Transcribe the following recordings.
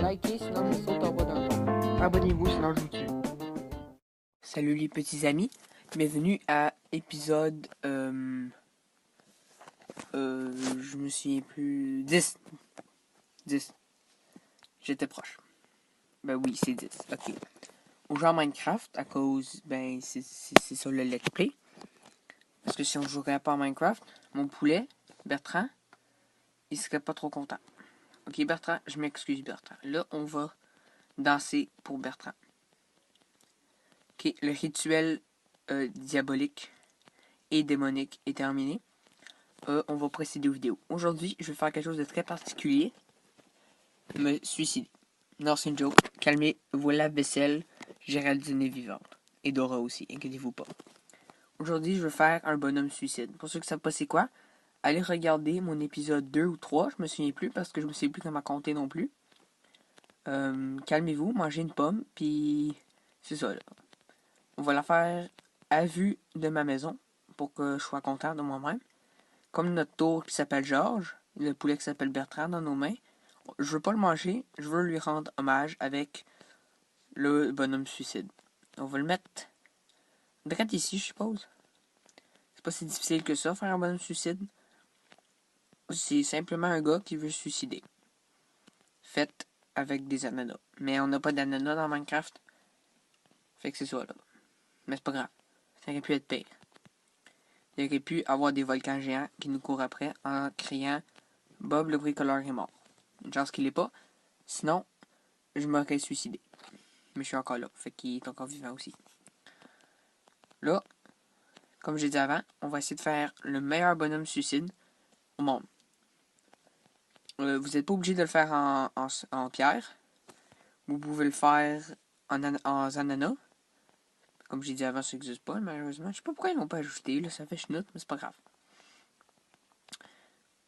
Likez, sinon je saute en bas d'un pont. Abonnez-vous, sinon je vous tue. Salut les petits amis, bienvenue à épisode... je me souviens plus... 10. J'étais proche. Ben oui, c'est 10, ok. On joue en Minecraft à cause... Ben, c'est ça le let's play. Parce que si on jouerait pas en Minecraft, mon poulet, Bertrand, il serait pas trop content. Ok, Bertrand, je m'excuse, Bertrand. Là, on va danser pour Bertrand. Ok, le rituel diabolique et démonique est terminé. On va procéder aux vidéos. Aujourd'hui, je vais faire quelque chose de très particulier. Me suicider. Non, c'est une joke. Calmez voilà vaisselle. Géraldine est vivante. Et Dora aussi, inquiétez-vous pas. Aujourd'hui, je vais faire un bonhomme suicide. Pour ceux qui ne savent pas c'est quoi, allez regarder mon épisode 2 ou 3. Je me souviens plus parce que je me souviens plus comment compter non plus. Calmez-vous, mangez une pomme, puis c'est ça là. On va la faire à vue de ma maison pour que je sois content de moi-même. Comme notre tour qui s'appelle Georges, le poulet qui s'appelle Bertrand dans nos mains. Je veux pas le manger, je veux lui rendre hommage avec le bonhomme suicide. On va le mettre direct ici, je suppose. C'est pas si difficile que ça, faire un bonhomme suicide. C'est simplement un gars qui veut se suicider. Fait avec des ananas. Mais on n'a pas d'ananas dans Minecraft. Fait que c'est ça là. Mais c'est pas grave. Ça aurait pu être pire. Il aurait pu avoir des volcans géants qui nous courent après en criant « Bob le bricoleur est mort ». Une chance qu'il l'est pas. Sinon, je m'aurais suicidé. Mais je suis encore là. Fait qu'il est encore vivant aussi. Là, comme j'ai dit avant, on va essayer de faire le meilleur bonhomme suicide au monde. Vous n'êtes pas obligé de le faire en pierre. Vous pouvez le faire en ananas. Comme j'ai dit avant, ça n'existe pas, malheureusement. Je sais pas pourquoi ils l'ont pas ajouté, là, ça fait chenoute, mais c'est pas grave.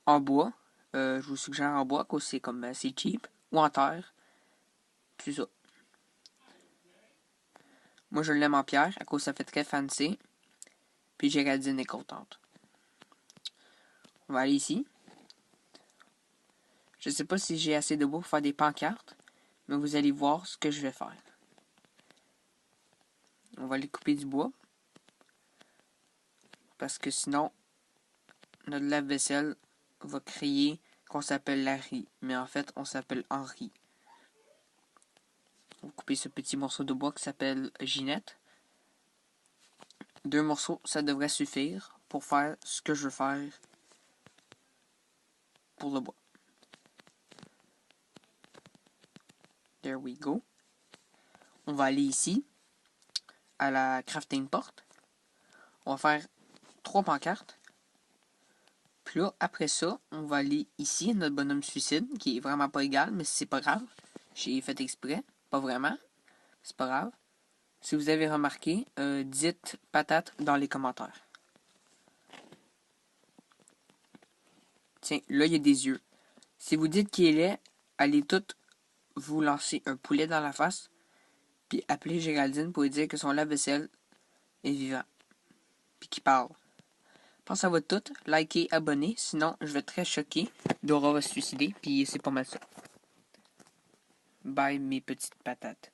En bois, je vous suggère en bois, cause c'est comme c'est cheap. Ou en terre. C'est ça. Moi, je l'aime en pierre, à cause ça fait très fancy. Puis Géraldine est contente. On va aller ici. Je sais pas si j'ai assez de bois pour faire des pancartes, mais vous allez voir ce que je vais faire. On va aller couper du bois. Parce que sinon, notre lave-vaisselle va crier qu'on s'appelle Larry. Mais en fait, on s'appelle Henri. On va couper ce petit morceau de bois qui s'appelle Ginette. 2 morceaux, ça devrait suffire pour faire ce que je veux faire pour le bois. There we go. On va aller ici, à la crafting porte. On va faire 3 pancartes. Puis là, après ça, on va aller ici, à notre bonhomme suicide, qui est vraiment pas égal, mais c'est pas grave. J'ai fait exprès, pas vraiment. C'est pas grave. Si vous avez remarqué, dites patate dans les commentaires. Tiens, là, il y a des yeux. Si vous dites qu'il est laid, allez toutes vous lancer un poulet dans la face, puis appeler Géraldine pour lui dire que son lave-vaisselle est vivant, puis qu'il parle. Pensez à votre tout, likez, abonnez, sinon je vais être très choqué. Dora va se suicider, puis c'est pas mal ça. Bye mes petites patates.